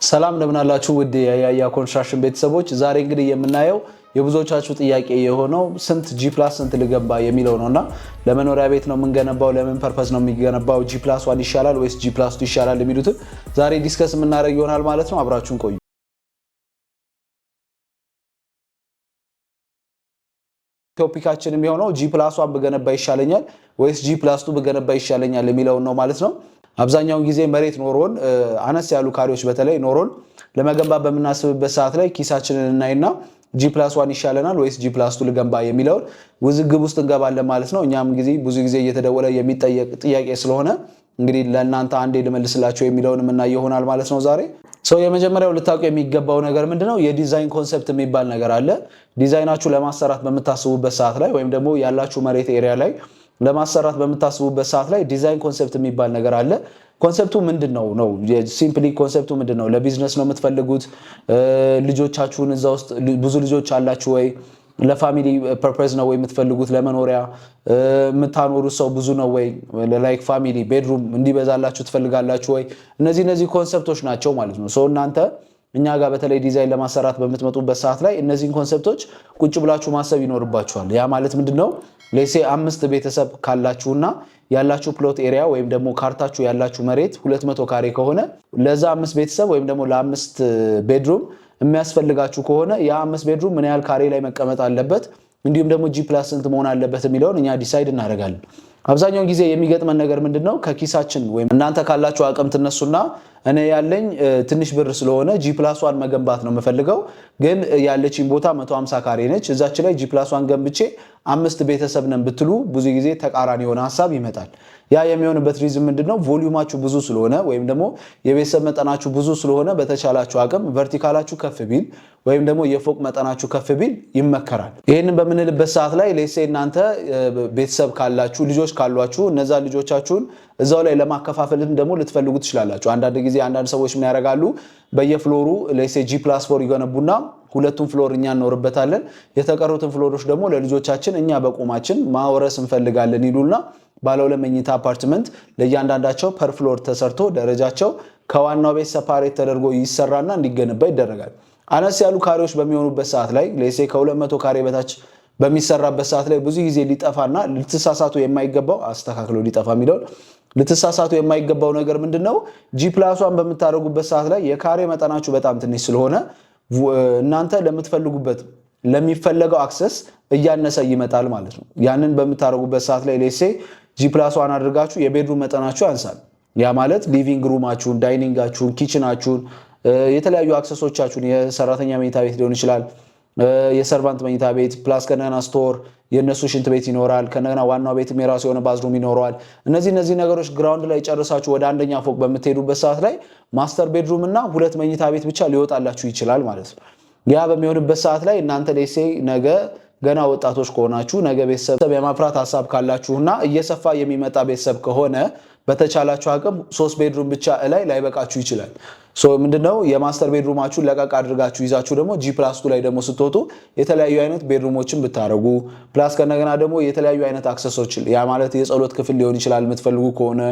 ሰላም እንደምን አላችሁ ውድ የያያ ኮንስትራክሽን ቤተሰቦች ዛሬ እንግዲህ የምናየው የብዙዎቻችሁ ጥያቄ የሆነው ስንት G+ ስንት ልገንባ የሚለው ነውና ለመኖሪያ ቤት ነው የምንገነባው ለምን ፐርፐዝ ነው የሚገነባው G+1 ይሻላል ወይስ G+2 ይሻላል የሚሉት ዛሬ ዲስከስ የምናደርግ ይሆናል ማለት ነው አብራችሁን ቆዩ ቶፒካችን የሚሆነው G+1 በገነባ ይሻለኛል ወይስ G+2 በገነባ ይሻለኛል የሚለው ነው ማለት ነው አብዛኛው ጊዜ መሬት ኖሮን አነስ ያሉ ካሬዎች በተለይ ኖሮን ለመገንባት በመናስብበት ሰዓት ላይ ኪሳችንን እናይና G+1 ይሻለናል ወይስ G+2 ልገንባ የሚለው ውዝግብ ውስጥ እንገባለን ማለት ነው እኛም ብዙ ጊዜ እየተደወለ የሚጠየቅ ጥያቄ ስለሆነ እንግዲህ ለእናንተ አንዴ ልመልስላችሁ የሚለውንም እና ይሆናል ማለት ነው ዛሬ የመጀመሪያው ልታውቁ የሚገባው ነገር ምንድነው የዲዛይን ኮንሰፕት የሚባል ነገር አለ ዲዛይናችሁ ለማሰራት በመታሰቡበት ሰዓት ላይ ወይም ደግሞ ያላችሁ መሬት ኤሪያ ላይ ለማሰራት በመታሰቡበት ሰዓት ላይ ዲዛይን ኮንሰፕት የሚባል ነገር አለ ኮንሰፕቱ ምንድነው ነው ሲምፕሊ ኮንሰፕቱ ምንድነው ለቢዝነስ ነው የምትፈልጉት ልጆቻችሁን እዛ ውስጥ ብዙ ልጆች አላችሁ ወይ ለፋሚሊ ፐርፐዝ ነው ወይ የምትፈልጉት ለመኖሪያ የምታኖሩት ሰው ብዙ ነው ወይ ላይክ ፋሚሊ ቤድሩም እንዲበዛላችሁ ትፈልጋላችሁ ወይ እነዚህ ኮንሰፕቶች ናቸው ማለት ነው እናንተ እኛ ጋር በተለይ ዲዛይን ለማሰራት በመትመጡበት ሰዓት ላይ እነዚህን ኮንሰፕቶች ቁጭ ብላችሁ ማሰብ ይኖርባችኋል ያ ማለት ምንድነው ለሴ 5 ቤተሰብ ካላችሁና ያላችሁ ፕሎት ኤሪያ ወይም ደግሞ ካርታችሁ ያላችሁ መሬት 200 ካሬ ከሆነ ለዛ 5 ቤተሰብ ወይም ደግሞ ለ5 ቤድሩም የሚያስፈልጋችሁ ከሆነ ያ 5 ቤድሩም ምን ያህል ካሬ ላይ መቀመጥ አለበት እንዲሁም ደግሞ G+ ስንት መሆን አለበት የሚለውን እኛ ዲሳይድ እናደርጋለን አብዛኛው ጊዜ የሚገጥመን ነገር ምንድነው ከኪሳችን ወይም እናንተ ካላችሁ አቅም ትነሱና እኔ ያለኝ ትንሽ ብር ስለሆነ G+1 መገንባት ነው የምፈልገው ግን ያለችኝ ቦታ 150 ካሬ ነች እዛች ላይ G+1 ገንብቼ 5 ቤተሰብ ነን ብትሉ ብዙ ጊዜ ተቃራኒ የሆነ ሐሳብ ይመጣል ያ የሚሆንበት ሪዝን ምንድነው ቮሊዩማችሁ ብዙ ስለሆነ ወይም ደግሞ የቤተሰብ መጠናችሁ ብዙ ስለሆነ በተቻላችሁ አቅም ቨርቲካላችሁ ከፍ ቢል ወይም ደግሞ የፎቅ መጠናችሁ ከፍ ቢል ይመከራል ይሄንን በምንልበት ሰዓት ላይ ሌሴ እናንተ ቤተሰብ ካላችሁ ልጆች ካሏችሁ እነዛ ልጆቻችሁን እዛው ላይ ለማከፋፈልም ደግሞ ልትፈልጉ ትችላላችሁ አንዳንድ ጊዜ አንዳንድ ሰዎች ምን ያደርጋሉ በየፍሎሩ ሌሴ G+4 ይገነቡና ሁለቱም ፍሎር እኛ እንኖርበታለን የተቀሩትን ፍሎሮች ደግሞ ለልጆቻችን እኛ በቆማችን ማወረስ እንፈልጋለን ይሉና ባለ 2 መኝታ አፓርትመንት ለእያንዳንዳቸው ፐር ፍሎር ተሰርቶ ደረጃቸው ከዋናው ቤት ሰፓሬት ተደርጎ ይሰራና እንዲገነባ ይደረጋል አነስ ያሉ ካሬዎች በሚሆኑበት ሰዓት ላይ ሌሴ ከ200 ካሬ በታች በሚሰራበት ሰዓት ላይ ብዙ ጊዜ ሊጠፋና ልትሳሳቱ የማይገባው አስተካክሎ ሊጠፋ የሚለው ልትሳሳቱ የማይገባው ነገር ምንድነው G+1 በመታረጉበት ሰዓት ላይ የካሬ መጠናችሁ በጣም ትንሽ ስለሆነ እናንተ ለምትፈልጉበት ለሚፈልገው አክሰስ እያነሰ ይመጣል ማለት ነው ያንን በመታረጉበት ሰዓት ላይ ሌሴ G+1 አድርጋችሁ የቤድሩም መጠናችሁ ያንሳል ያ ማለት ሊቪንግ ሩማችሁን ዳይኒንጋችሁን ኪችናችሁን የተለያዩ አክሰሶቻችሁን የሰራተኛ መኝታ ቤት ሊሆን ይችላል የሰርቫንት መኝታ ቤት ፕላስ ከነና ስቶር የነሱ ሽንት ቤት ይኖራል ከነና ዋናው ቤትም የራሱ የሆነ ባዝሩም ይኖራል እነዚህ ነገሮች ግራውንድ ላይ ጨርሳችሁ ወደ አንደኛ ፎቅ በመትሄዱበት ሰዓት ላይ ማስተር ቤድሩም እና 2 መኝታ ቤት ብቻ ሊወጣላችሁ ይችላል ማለት ነው ያ በሚሆንበት ሰዓት ላይ እናንተ ሌሴ ነገ ገና ወጣቶች ከሆናችሁ ነገ ቤተሰብ የማፍራት ሐሳብ ካላችሁና እየሰፋ የሚመጣ ቤተሰብ ከሆነ በተቻላችሁ አቅም 3 ቤድሩም ብቻ ላይ በቃችሁ ይችላል ምንድነው የማስተር ቤድሩማችሁን ለቀቅ አድርጋችሁ ይዛችሁ ደግሞ G+2 ላይ ደግሞ ስትወጡ የተለያዩ አይነት ቤድሩሞችን ብታረጉ ፕላስ ከነገና ደግሞ የተለያዩ አይነት አክሰሶች ያ ማለት የጸሎት ክፍል ሊሆን ይችላል የምትፈልጉ ከሆነ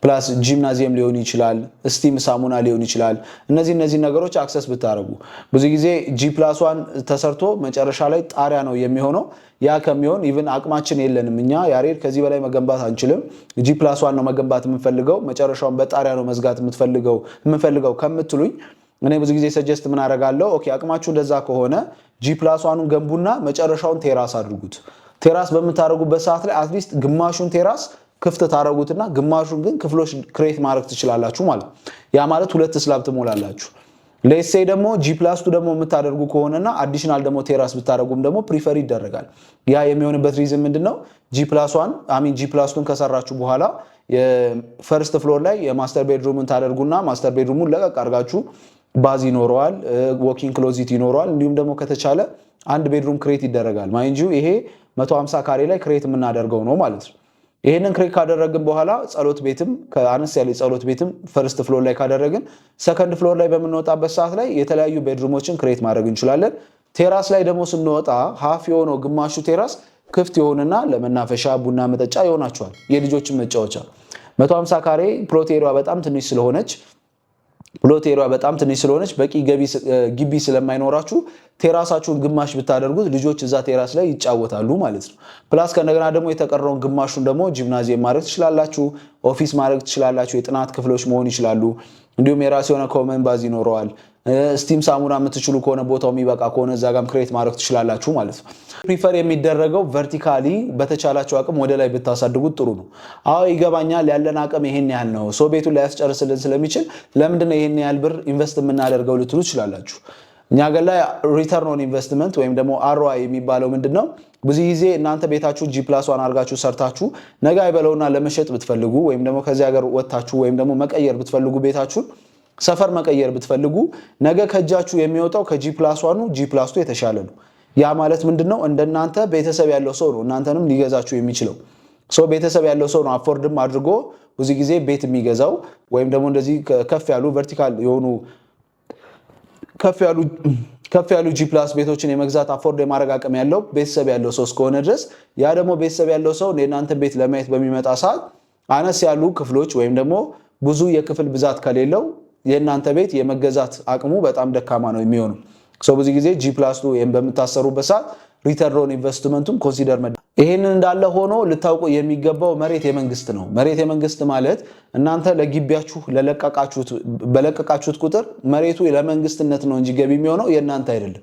ፕላስ ጂምናዚየም ሊሆን ይችላል ስቲም ሳሙና ሊሆን ይችላል እነዚህ ነገሮች አክሰስ ብታረጉ ብዙ ጊዜ G+1 ተሰርቶ መጨረሻ ላይ ጣሪያ ነው የሚሆነው ያ ከሚሆን ኢቭን አቅማችን የለንም እኛ ያሬድ ከዚህ በላይ መገንባት አንችልም G+1 ነው መገንባት የምንፈልገው መጨረሻውን በጣሪያ ነው መዝጋት የምንፈልገው ከምትሉኝ እኔ ብዙ ጊዜ ሰጀስት ምን አደርጋለሁ ኦኬ አቅማችሁ እንደዛ ከሆነ G+1ን ገንቡና መጨረሻውን ቴራስ አድርጉት ቴራስ በመታረጉበት ሰዓት ላይ አትሊስት ግማሹን ቴራስ ክፍት ታረጉትና ግማሹን ግን ክፍሎች ክሬት ማድረግ ትችላላችሁ ማለት ያ ማለት 2 ስላብ ትሞላላችሁ ሌትስ ሴይ ደግሞ G+2 ደግሞ የምታደርጉ ከሆነና አዲሽናል ደግሞ ቴራስ ብታረጉም ደግሞ ፕሪፈር ይደረጋል ያ የሚሆንበት ሪዝን ምንድነው G+2ን ከሰራችሁ በኋላ የፈርስት ፍሎር ላይ የማስተር ቤድሩምን ታደርጉና ማስተር ቤድሩሙን ለቀቅ አድርጋችሁ ባዝ ይኖረዋል ዎኪንግ ክሎዚት ይኖረዋል እንዲሁም ደግሞ ከተቻለ አንድ ቤድሩም ክሬት ይደረጋል ማይንጁ ይሄ 150 ካሬ ላይ ክሬት የምናደርገው ነው ማለት ነው ይሄንን ክሬት ካደረግን በኋላ ጸሎት ቤትም ከአነስ ያለ ጸሎት ቤትም ፈርስት ፍሎር ላይ ካደረግን ሰከንድ ፍሎር ላይ በመንወጣበት ሰዓት ላይ የተለያዩ ቤድሩሞችን ክሬት ማድረግ እንችላለን ቴራስ ላይ ደግሞ ስንወጣ ሃፍ የሆነው ግማሹ ቴራስ ክፍት ይሆንና ለመናፈሻ ቡና መጠጫ ይሆናችኋል የልጆችን መጫወቻ 150 ካሬ ፕሎት ኤሪያ በጣም ትንሽ ስለሆነች ፕሎት ኤሪያ በጣም ትንሽ ስለሆነች በቂ ግቢ ስለማይኖራችሁ ቴራሳችሁን ግማሽ ብታደርጉት ልጆች እዛ ቴራስ ላይ ይጫወታሉ ማለት ነው። ፕላስ ከእንደገና ደግሞ የተቀረውን ግማሹን ደግሞ ጂምናዚየም ማድረግ ትችላላችሁ፣ ኦፊስ ማድረግ ትችላላችሁ፣ የጥናት ክፍሎች መሆን ይችላሉ። እንዲሁም የራሱ የሆነ ኮመን ባዝ ይኖረዋል። ስቲም ሳሙና የምትችሉ ከሆነ ቦታው የሚበቃ ከሆነ እዛ ጋም ክሬት ማድረግ ትችላላችሁ ማለት ነው። ፕሪፈር የሚደረገው ቨርቲካሊ በተቻላችሁ አቅም ወደ ላይ ብታሳድጉት ጥሩ ነው። አዎ ይገባኛል፣ ያለን አቅም ይሄን ያህል ነው፣ ሰው ቤቱን ሊያስጨርስልን ስለሚችል ለምንድነው ይሄን ያህል ብር ኢንቨስት የምናደርገው ልትሉ ትችላላችሁ። እኛ ገር ላይ ሪተርን ኦን ኢንቨስትመንት ወይም ደግሞ አርኦአይ የሚባለው ምንድነው? ብዙ ጊዜ እናንተ ቤታችሁ G+1 አድርጋችሁ ሰርታችሁ ነገ አይበለውና ለመሸጥ ብትፈልጉ ወይም ደግሞ ከዚህ ሀገር ወጣችሁ ወይም ደግሞ መቀየር ብትፈልጉ ቤታችሁን ሰፈር መቀየር ብትፈልጉ ነገ ከእጃችሁ የሚወጣው ከG+1 G+2 የተሻለ ነው። ያ ማለት ምንድነው? እንደናንተ ቤተሰብ ያለው ሰው ነው እናንተንም ሊገዛችሁ የሚችለው። ቤተሰብ ያለው ሰው ነው አፎርድም አድርጎ ብዙ ጊዜ ቤት የሚገዛው ወይም ደግሞ እንደዚህ ከፍ ያሉ ቨርቲካል የሆኑ ከፍ ያሉ G+ ቤቶችን የመግዛት አፎርድ የማድረግ አቅም ያለው ቤተሰብ ያለው ሰው እስከሆነ ድረስ ያ ደግሞ ቤተሰብ ያለው ሰው የእናንተ ቤት ለማየት በሚመጣ ሰዓት አነስ ያሉ ክፍሎች ወይም ደግሞ ብዙ የክፍል ብዛት ከሌለው የእናንተ ቤት የመገዛት አቅሙ በጣም ደካማ ነው የሚሆነው። ብዙ ጊዜ G+2 በምታሰሩበት ሰዓት ሪተርን ኦን ኢንቨስትመንቱም ኮንሲደር ይሄንን እንዳለ ሆኖ ልታውቁ የሚገባው መሬት የመንግስት ነው። መሬት የመንግስት ማለት እናንተ ለግቢያችሁ በለቀቃችሁት ቁጥር መሬቱ ለመንግስትነት ነው እንጂ ገቢ የሚሆነው የእናንተ አይደለም።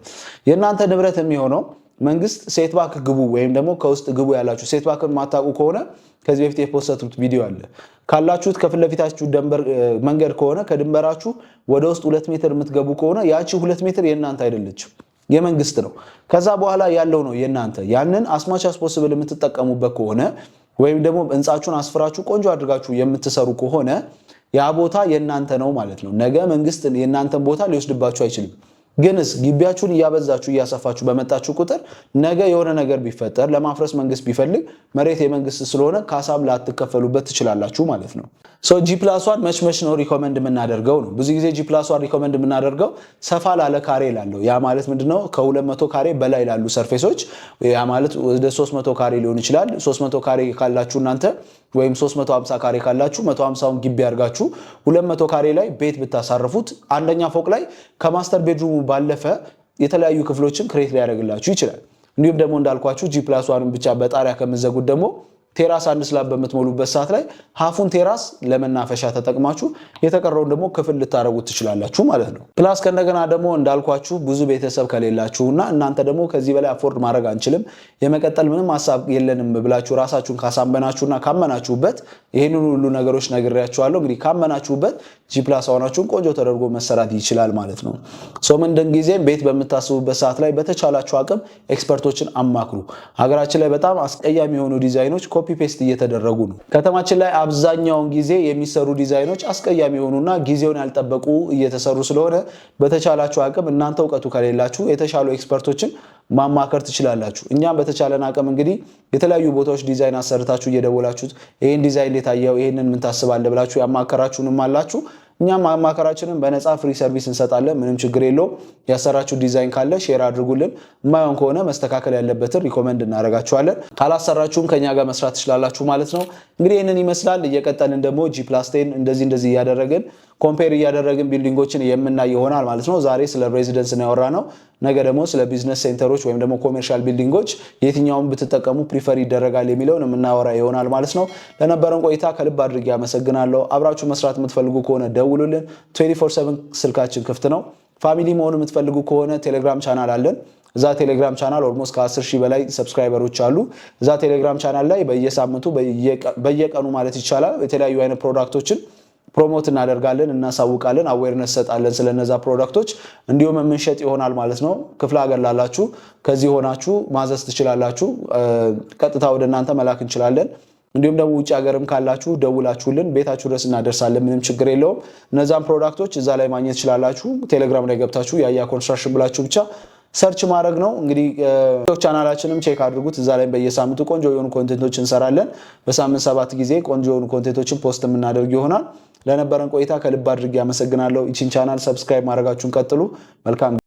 የእናንተ ንብረት የሚሆነው መንግስት ሴትባክ ግቡ ወይም ደግሞ ከውስጥ ግቡ ያላችሁ ሴትባክን ማታውቁ ከሆነ ከዚህ በፊት የፖስተቱት ቪዲዮ አለ ካላችሁት ከፊት ለፊታችሁ መንገድ ከሆነ ከድንበራችሁ ወደ ውስጥ 2 ሜትር የምትገቡ ከሆነ ያቺ 2 ሜትር የእናንተ አይደለችም የመንግስት ነው። ከዛ በኋላ ያለው ነው የእናንተ። ያንን አስማች አስፖሲብል የምትጠቀሙበት ከሆነ ወይም ደግሞ ህንጻችሁን አስፍራችሁ ቆንጆ አድርጋችሁ የምትሰሩ ከሆነ ያ ቦታ የእናንተ ነው ማለት ነው። ነገ መንግስት የእናንተን ቦታ ሊወስድባችሁ አይችልም። ግንስ ግቢያችሁን እያበዛችሁ እያሰፋችሁ በመጣችሁ ቁጥር ነገ የሆነ ነገር ቢፈጠር ለማፍረስ መንግስት ቢፈልግ መሬት የመንግስት ስለሆነ ካሳም ላትከፈሉበት ትችላላችሁ ማለት ነው። G+1 መች ነው ሪኮመንድ የምናደርገው ነው። ብዙ ጊዜ G+1 ሪኮመንድ የምናደርገው ሰፋ ላለ ካሬ ላለው ያ ማለት ምንድነው ከ200 ካሬ በላይ ላሉ ሰርፌሶች ያ ማለት ወደ 300 ካሬ ሊሆን ይችላል። 300 ካሬ ካላችሁ እናንተ ወይም 350 ካሬ ካላችሁ 150ውን ግቢ አድርጋችሁ 200 ካሬ ላይ ቤት ብታሳርፉት አንደኛ ፎቅ ላይ ከማስተር ቤድሩሙ ባለፈ የተለያዩ ክፍሎችን ክሬት ሊያደርግላችሁ ይችላል። እንዲሁም ደግሞ እንዳልኳችሁ G+1 ብቻ በጣሪያ ከምትዘጉት ደግሞ ቴራስ አንድ ስላብ በምትሞሉበት ሰዓት ላይ ሀፉን ቴራስ ለመናፈሻ ተጠቅማችሁ የተቀረውን ደግሞ ክፍል ልታረጉት ትችላላችሁ ማለት ነው። ፕላስ ከእንደገና ደግሞ እንዳልኳችሁ ብዙ ቤተሰብ ከሌላችሁና እናንተ ደግሞ ከዚህ በላይ አፎርድ ማድረግ አንችልም የመቀጠል ምንም ሐሳብ የለንም ብላችሁ ራሳችሁን ካሳመናችሁና ካመናችሁበት ይሄንን ሁሉ ነገሮች ነግሬያችኋለሁ። እንግዲህ ካመናችሁበት G+1 ቆንጆ ተደርጎ መሰራት ይችላል ማለት ነው። ምንድን ጊዜ ቤት በምታስቡበት ሰዓት ላይ በተቻላችሁ አቅም ኤክስፐርቶችን አማክሩ። ሀገራችን ላይ በጣም አስቀያሚ የሆኑ ዲዛይኖች ኮፒ ፔስት እየተደረጉ ነው። ከተማችን ላይ አብዛኛውን ጊዜ የሚሰሩ ዲዛይኖች አስቀያሚ የሆኑና ጊዜውን ያልጠበቁ እየተሰሩ ስለሆነ በተቻላችሁ አቅም እናንተ ዕውቀቱ ከሌላችሁ የተሻሉ ኤክስፐርቶችን ማማከር ትችላላችሁ። እኛም በተቻለን አቅም እንግዲህ የተለያዩ ቦታዎች ዲዛይን አሰርታችሁ እየደወላችሁት ይሄን ዲዛይን ለታየው ይሄንን ምን ታስባለህ ብላችሁ ያማከራችሁንም አላችሁ። እኛም ማማከራችንን በነፃ ፍሪ ሰርቪስ እንሰጣለን። ምንም ችግር የለውም። ያሰራችሁ ዲዛይን ካለ ሼር አድርጉልን። የማይሆን ከሆነ መስተካከል ያለበትን ሪኮመንድ እናደርጋችኋለን። ካላሰራችሁም ከኛ ጋር መስራት ትችላላችሁ ማለት ነው። እንግዲህ ይሄንን ይመስላል። እየቀጠልን ደግሞ G+10 እንደዚህ እያደረግን ኮምፔር እያደረግን ቢልዲንጎችን የምናይ ይሆናል ማለት ነው። ዛሬ ስለ ሬዚደንስ ነው ያወራነው። ነገ ደግሞ ስለ ቢዝነስ ሴንተሮች ወይም ደግሞ ኮሜርሻል ቢልዲንጎች የትኛውን ብትጠቀሙ ፕሪፈር ይደረጋል የሚለውን የምናወራ ይሆናል ማለት ነው። ለነበረን ቆይታ ከልብ አድርጌ አመሰግናለሁ። አብራችሁ መስራት የምትፈልጉ ከሆነ ደውሉልን። 24/7 ስልካችን ክፍት ነው። ፋሚሊ መሆን የምትፈልጉ ከሆነ ቴሌግራም ቻናል አለን። እዛ ቴሌግራም ቻናል ኦልሞስት ከ10,000 በላይ ሰብስክራይበሮች አሉ። እዛ ቴሌግራም ቻናል ላይ በየሳምንቱ በየቀኑ ማለት ይቻላል የተለያዩ አይነት ፕሮዳክቶችን ፕሮሞት እናደርጋለን፣ እናሳውቃለን፣ አዌርነስ ሰጣለን ስለነዛ ፕሮዳክቶች እንዲሁም የምንሸጥ ይሆናል ማለት ነው። ክፍለ ሀገር ላላችሁ ከዚህ ሆናችሁ ማዘዝ ትችላላችሁ። ቀጥታ ወደ እናንተ መላክ እንችላለን። እንዲሁም ደግሞ ውጭ ሀገርም ካላችሁ ደውላችሁልን ቤታችሁ ድረስ እናደርሳለን። ምንም ችግር የለውም። እነዛን ፕሮዳክቶች እዛ ላይ ማግኘት ትችላላችሁ። ቴሌግራም ላይ ገብታችሁ ያያ ኮንስትራክሽን ብላችሁ ብቻ ሰርች ማድረግ ነው። እንግዲህ ቻናላችንም ቼክ አድርጉት። እዛ ላይ በየሳምንቱ ቆንጆ የሆኑ ኮንቴንቶች እንሰራለን። በሳምንት 7 ጊዜ ቆንጆ የሆኑ ኮንቴንቶችን ፖስት የምናደርግ ይሆናል። ለነበረን ቆይታ ከልብ አድርጌ አመሰግናለሁ። ይቺን ቻናል ሰብስክራይብ ማድረጋችሁን ቀጥሉ። መልካም